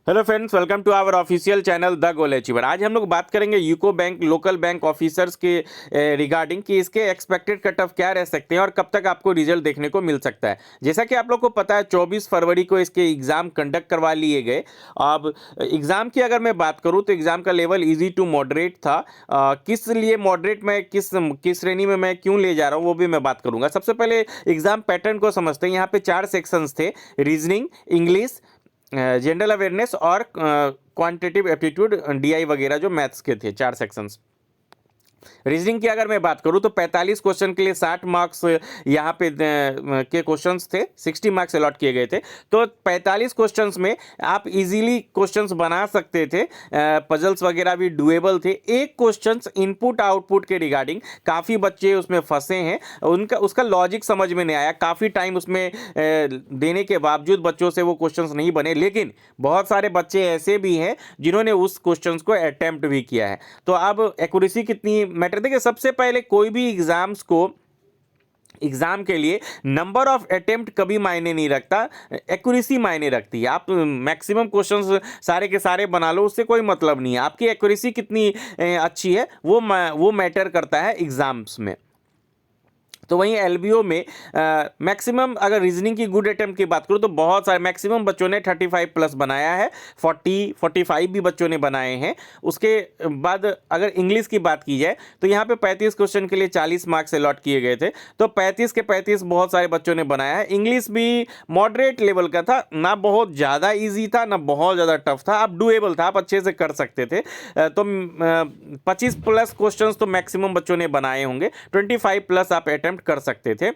Hello friends, welcome to our official channel the goal achiever. आज हम लोग बात करेंगे UCO bank local bank officers के रिगार्डिंग कि इसके एक्सपेक्टेड कट ऑफ क्या रह सकते हैं और कब तक आपको रिजल्ट देखने को मिल सकता है। जैसा कि आप लोग को पता है 24 फरवरी को इसके एग्ज़ाम कंडक्ट करवा लिए गए। अब एग्ज़ाम की अगर मैं बात करूं तो एग्ज़ाम का लेवल इजी टू मॉडरेट था। किस लिए मॉडरेट में किस श्रेणी में मैं क्यों ले जा रहा हूँ वो भी मैं बात करूँगा। सबसे पहले एग्ज़ाम पैटर्न को समझते हैं। यहाँ पे 4 सेक्शंस थे: रीजनिंग, इंग्लिश, जनरल अवेयरनेस और क्वांटिटेटिव एप्टीट्यूड, डीआई वगैरह जो मैथ्स के थे 4 सेक्शंस। रीजनिंग की अगर मैं बात करूं तो 45 क्वेश्चन के लिए 60 मार्क्स यहाँ पे के क्वेश्चंस थे, 60 मार्क्स अलॉट किए गए थे। तो 45 क्वेश्चंस में आप इजीली क्वेश्चंस बना सकते थे, पजल्स वगैरह भी डुएबल थे। एक क्वेश्चंस इनपुट आउटपुट के रिगार्डिंग काफ़ी बच्चे उसमें फंसे हैं, उसका लॉजिक समझ में नहीं आया। काफ़ी टाइम उसमें देने के बावजूद बच्चों से वो क्वेश्चंस नहीं बने, लेकिन बहुत सारे बच्चे ऐसे भी हैं जिन्होंने उस क्वेश्चंस को अटेम्प्ट भी किया है। तो अब एक्यूरेसी कितनी मैटर, देखिए सबसे पहले कोई भी एग्जाम के लिए नंबर ऑफ अटेम्प्ट कभी मायने नहीं रखता, एक्यूरेसी मायने रखती है। आप मैक्सिमम क्वेश्चंस सारे के सारे बना लो, उससे कोई मतलब नहीं है। आपकी एक्यूरेसी कितनी अच्छी है वो मैटर करता है एग्जाम्स में। तो वहीं एलबीओ में मैक्सिमम अगर रीजनिंग की गुड अटेम्प्ट की बात करूं तो बहुत सारे मैक्सिमम बच्चों ने 35 प्लस बनाया है, 45 भी बच्चों ने बनाए हैं। उसके बाद अगर इंग्लिश की बात की जाए तो यहाँ पे 35 क्वेश्चन के लिए 40 मार्क्स अलॉट किए गए थे, तो 35 के 35 बहुत सारे बच्चों ने बनाया है। इंग्लिश भी मॉडरेट लेवल का था, ना बहुत ज़्यादा ईजी था ना बहुत ज़्यादा टफ था, आप डुएबल था, आप अच्छे से कर सकते थे। तो 25 प्लस क्वेश्चन तो मैक्सिमम बच्चों ने बनाए होंगे, 25 प्लस आप अटेम्प्ट कर सकते थे।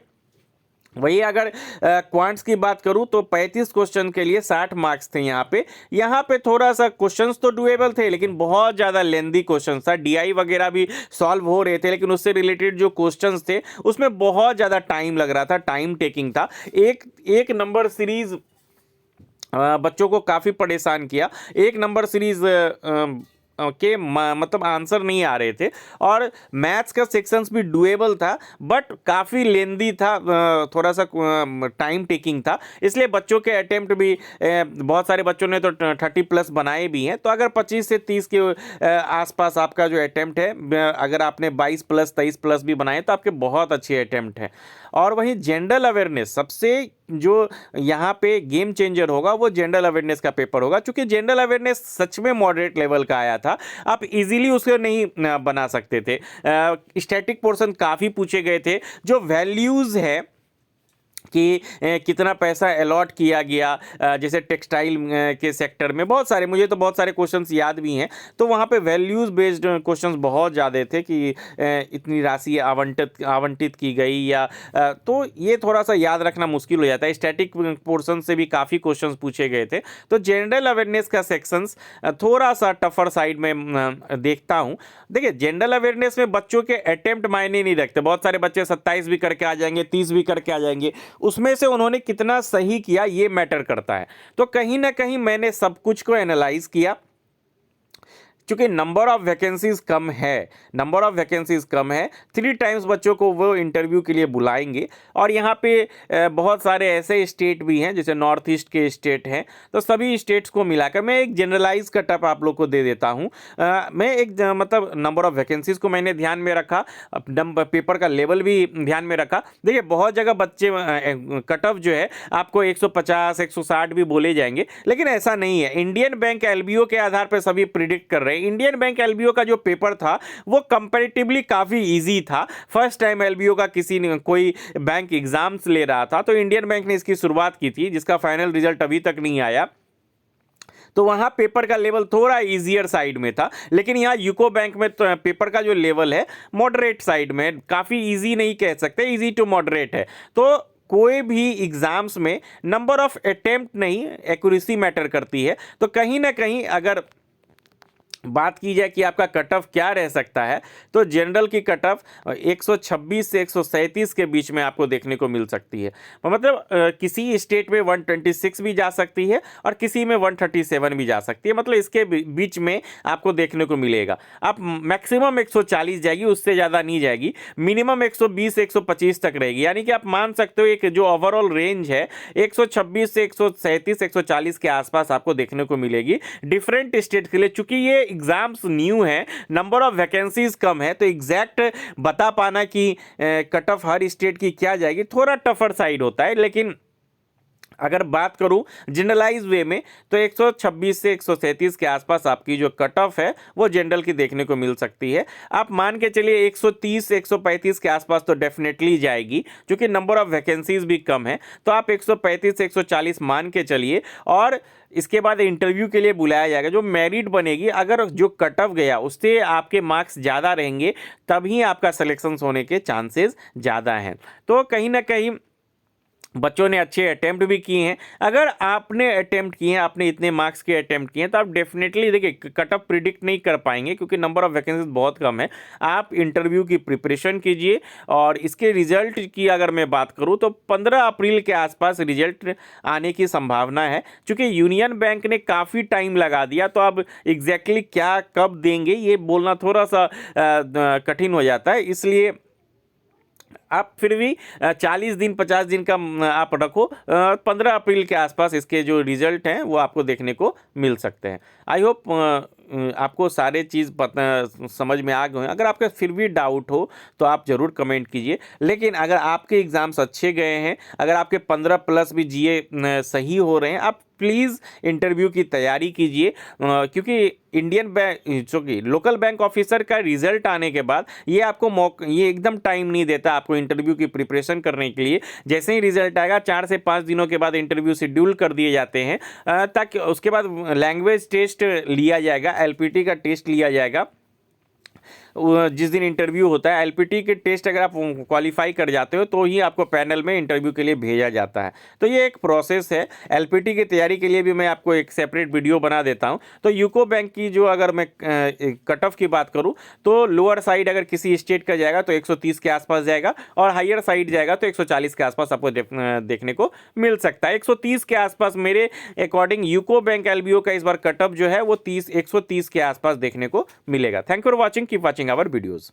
वही अगर क्वांट्स की बात करूं तो 35 क्वेश्चन के लिए 60 मार्क्स थे। यहाँ पे थोड़ा सा क्वेश्चंस तो डुएबल थे, लेकिन बहुत ज़्यादा लेंदी क्वेश्चंस था। डीआई वगैरह भी सॉल्व हो रहे थे, लेकिन उससे रिलेटेड जो क्वेश्चंस थे उसमें बहुत ज़्यादा टाइम लग रहा था, टाइम टेकिंग था। एक नंबर सीरीज बच्चों को काफ़ी परेशान किया। एक नंबर सीरीज के मतलब आंसर नहीं आ रहे थे, और मैथ्स का सेक्शंस भी डुएबल था बट काफ़ी लेंदी था, थोड़ा सा टाइम टेकिंग था। इसलिए बच्चों के अटेम्प्ट भी बहुत सारे बच्चों ने तो 30 प्लस बनाए भी हैं। तो अगर 25 से 30 के आसपास आपका जो अटेम्प्ट है, अगर आपने 22 प्लस 23 प्लस भी बनाए तो आपके बहुत अच्छे अटेम्प्ट हैं। और वहीं जनरल अवेयरनेस, सबसे जो यहाँ पे गेम चेंजर होगा वो जनरल अवेयरनेस का पेपर होगा, क्योंकि जनरल अवेयरनेस सच में मॉडरेट लेवल का आया था, आप इजीली उसको नहीं बना सकते थे। स्टैटिक पोर्शन काफ़ी पूछे गए थे। जो वैल्यूज़ है कि कितना पैसा अलॉट किया गया, जैसे टेक्सटाइल के सेक्टर में बहुत सारे क्वेश्चंस याद भी हैं। तो वहाँ पे वैल्यूज़ बेस्ड क्वेश्चंस बहुत ज़्यादा थे कि इतनी राशि आवंटित की गई, या तो ये थोड़ा सा याद रखना मुश्किल हो जाता है। स्टैटिक पोर्शन से भी काफ़ी क्वेश्चंस पूछे गए थे। तो जनरल अवेयरनेस का सेक्शंस थोड़ा सा टफर साइड में देखता हूँ। देखिए जनरल अवेयरनेस में बच्चों के अटेम्प्ट मायने नहीं रखते। बहुत सारे बच्चे 27 भी करके आ जाएंगे, 30 भी करके आ जाएंगे, उसमें से उन्होंने कितना सही किया ये मैटर करता है। तो कहीं ना कहीं मैंने सब कुछ को एनालाइज किया। चूंकि नंबर ऑफ वैकेंसीज कम है, 3 टाइम्स बच्चों को वो इंटरव्यू के लिए बुलाएंगे। और यहाँ पे बहुत सारे ऐसे स्टेट भी हैं, जैसे नॉर्थ ईस्ट के स्टेट हैं, तो सभी स्टेट्स को मिलाकर मैं एक जनरलाइज कटअप आप लोग को दे देता हूँ। मैं एक मतलब नंबर ऑफ वैकेंसीज को मैंने ध्यान में रखा, पेपर का लेवल भी ध्यान में रखा। देखिए बहुत जगह बच्चे कटअप जो है आपको 150 160 भी बोले जाएंगे, लेकिन ऐसा नहीं है। इंडियन बैंक एलबीओ के आधार पर सभी प्रिडिक्ट कर रहे हैं। इंडियन बैंक एलबीओ का जो पेपर था वो कंपैरेटिवली काफी इजी था। फर्स्ट टाइम एलबीओ का कोई बैंक एग्जाम्स ले रहा था, तो इंडियन बैंक ने इसकी शुरुआत की थी, जिसका फाइनल रिजल्ट अभी तक नहीं आया। तो वहां पेपर का लेवल थोड़ा इजियर साइड में था, लेकिन यहाँ यूको बैंक में तो पेपर का जो लेवल है मॉडरेट साइड में, काफी इजी नहीं कह सकते, इजी टू मॉडरेट है। तो कोई भी एग्जाम्स में नंबर ऑफ अटेम्प्ट नहीं, एक्यूरेसी मैटर करती है। तो कहीं ना कहीं अगर बात की जाए कि आपका कट ऑफ क्या रह सकता है, तो जनरल की कट ऑफ 126 से 137 के बीच में आपको देखने को मिल सकती है। मतलब किसी स्टेट में 126 भी जा सकती है और किसी में 137 भी जा सकती है, मतलब इसके बीच में आपको देखने को मिलेगा। आप मैक्सिमम 140 जाएगी, उससे ज़्यादा नहीं जाएगी, मिनिमम 120 से 125 तक रहेगी। यानी कि आप मान सकते हो एक जो ओवरऑल रेंज है 126 से 137 140 के आसपास आपको देखने को मिलेगी डिफरेंट स्टेट के लिए। चूंकि ये एग्जाम्स न्यू है, नंबर ऑफ वैकेंसीज कम है, तो एग्जैक्ट बता पाना कि कट ऑफ हर स्टेट की क्या जाएगी थोड़ा टफर साइड होता है। लेकिन अगर बात करूं जनरलाइज वे में तो 126 से 137 के आसपास आपकी जो कट ऑफ है वो जनरल की देखने को मिल सकती है। आप मान के चलिए 130 से 135 के आसपास तो डेफिनेटली जाएगी, क्योंकि नंबर ऑफ वैकेंसीज भी कम है। तो आप 135 से 140 मान के चलिए, और इसके बाद इंटरव्यू के लिए बुलाया जाएगा। जो मेरिट बनेगी, अगर जो कट ऑफ गया उससे आपके मार्क्स ज़्यादा रहेंगे तभी आपका सिलेक्शन होने के चांसेस ज़्यादा हैं। तो कहीं ना कहीं बच्चों ने अच्छे अटेम्प्ट भी किए हैं। अगर आपने अटेम्प्ट किए हैं, आपने इतने मार्क्स के अटेम्प्ट किए हैं, तो आप डेफिनेटली देखिए कट ऑफ प्रिडिक्ट नहीं कर पाएंगे, क्योंकि नंबर ऑफ वैकेंसीज बहुत कम है। आप इंटरव्यू की प्रिपरेशन कीजिए, और इसके रिजल्ट की अगर मैं बात करूं तो 15 अप्रैल के आसपास रिजल्ट आने की संभावना है। क्योंकि यूनियन बैंक ने काफ़ी टाइम लगा दिया, तो अब एग्जैक्टली क्या कब देंगे ये बोलना थोड़ा सा कठिन हो जाता है। इसलिए आप फिर भी 40 दिन 50 दिन का आप रखो, 15 अप्रैल के आसपास इसके जो रिजल्ट हैं वो आपको देखने को मिल सकते हैं। आई होप आपको सारे चीज़ पता समझ में आ गए हैं। अगर आपका फिर भी डाउट हो तो आप ज़रूर कमेंट कीजिए। लेकिन अगर आपके एग्ज़ाम्स अच्छे गए हैं, अगर आपके 15 प्लस भी जीए सही हो रहे हैं, आप प्लीज़ इंटरव्यू की तैयारी कीजिए, क्योंकि इंडियन बैंक जो कि लोकल बैंक ऑफिसर का रिजल्ट आने के बाद ये आपको ये एकदम टाइम नहीं देता आपको इंटरव्यू की प्रिपरेशन करने के लिए। जैसे ही रिजल्ट आएगा 4 से 5 दिनों के बाद इंटरव्यू शेड्यूल कर दिए जाते हैं, ताकि उसके बाद लैंग्वेज टेस्ट लिया जाएगा, एलपीटी का टेस्ट लिया जाएगा। जिस दिन इंटरव्यू होता है, एलपीटी के टेस्ट अगर आप क्वालिफाई कर जाते हो तो ही आपको पैनल में इंटरव्यू के लिए भेजा जाता है। तो ये एक प्रोसेस है। एलपीटी की तैयारी के लिए भी मैं आपको एक सेपरेट वीडियो बना देता हूं। तो यूको बैंक की जो अगर मैं कट ऑफ की बात करूं तो लोअर साइड अगर किसी स्टेट का जाएगा तो 130 के आसपास जाएगा, और हायर साइड जाएगा तो 140 के आसपास आपको देखने को मिल सकता है। 130 के आसपास मेरे अकॉर्डिंग यूको बैंक एलबीओ का इस बार कट ऑफ जो है वो 130 के आसपास देखने को मिलेगा। Thank you for watching, keep watching our videos.